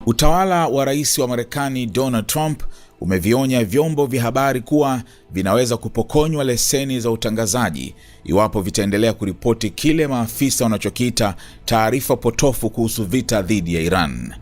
Utawala wa rais wa Marekani Donald Trump umevionya vyombo vya habari kuwa vinaweza kupokonywa leseni za utangazaji iwapo vitaendelea kuripoti kile maafisa wanachokiita taarifa potofu kuhusu vita dhidi ya Iran.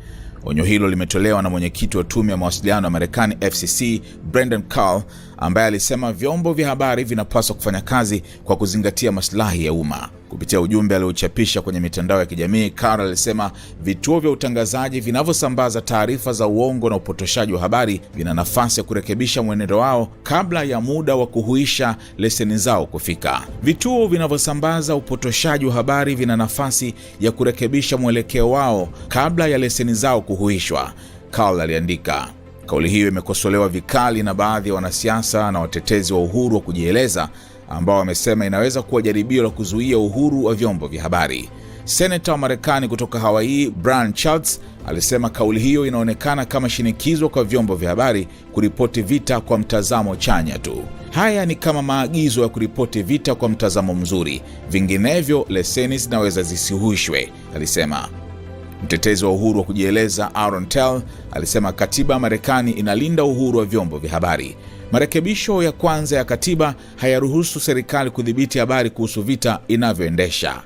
Onyo hilo limetolewa na mwenyekiti wa tume ya mawasiliano ya Marekani FCC, Brendan Carr, ambaye alisema vyombo vya habari vinapaswa kufanya kazi kwa kuzingatia maslahi ya umma. Kupitia ujumbe aliochapisha kwenye mitandao ya kijamii, Carr alisema vituo vya utangazaji vinavyosambaza taarifa za uongo na upotoshaji wa habari vina nafasi ya kurekebisha mwenendo wao kabla ya muda wa kuhuisha leseni zao kufika. Vituo vinavyosambaza upotoshaji wa habari vina nafasi ya kurekebisha mwelekeo wao kabla ya leseni zao kuhuishwa, Carr aliandika. Kauli hiyo imekosolewa vikali na baadhi ya wanasiasa na watetezi wa uhuru wa kujieleza ambao wamesema inaweza kuwa jaribio la kuzuia uhuru wa vyombo vya habari. Seneta wa Marekani kutoka Hawaii, Brian Schatz, alisema kauli hiyo inaonekana kama shinikizo kwa vyombo vya habari kuripoti vita kwa mtazamo chanya tu. Haya ni kama maagizo ya kuripoti vita kwa mtazamo mzuri, vinginevyo leseni zinaweza zisihuishwe, alisema. Mtetezi wa uhuru wa kujieleza Aaron Tell alisema katiba ya Marekani inalinda uhuru wa vyombo vya habari. Marekebisho ya kwanza ya katiba hayaruhusu serikali kudhibiti habari kuhusu vita inavyoendesha.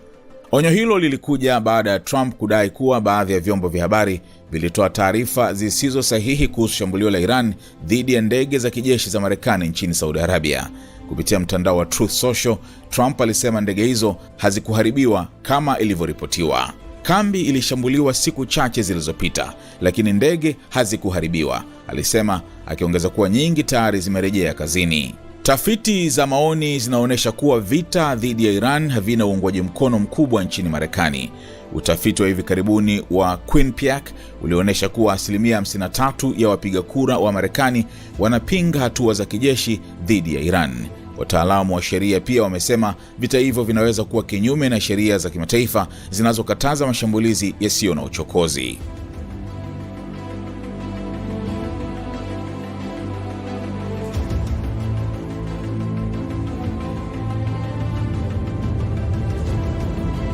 Onyo hilo lilikuja baada ya Trump kudai kuwa baadhi ya vyombo vya habari vilitoa taarifa zisizo sahihi kuhusu shambulio la Iran dhidi ya ndege za kijeshi za Marekani nchini Saudi Arabia. Kupitia mtandao wa Truth Social, Trump alisema ndege hizo hazikuharibiwa kama ilivyoripotiwa. Kambi ilishambuliwa siku chache zilizopita, lakini ndege hazikuharibiwa, alisema, akiongeza kuwa nyingi tayari zimerejea kazini. Tafiti za maoni zinaonyesha kuwa vita dhidi ya Iran havina uungwaji mkono mkubwa nchini Marekani. Utafiti wa hivi karibuni wa Quinnipiac ulionyesha kuwa 53% ya wapiga kura wa Marekani wanapinga hatua za kijeshi dhidi ya Iran. Wataalamu wa sheria pia wamesema vita hivyo vinaweza kuwa kinyume na sheria za kimataifa zinazokataza mashambulizi yasiyo na uchokozi.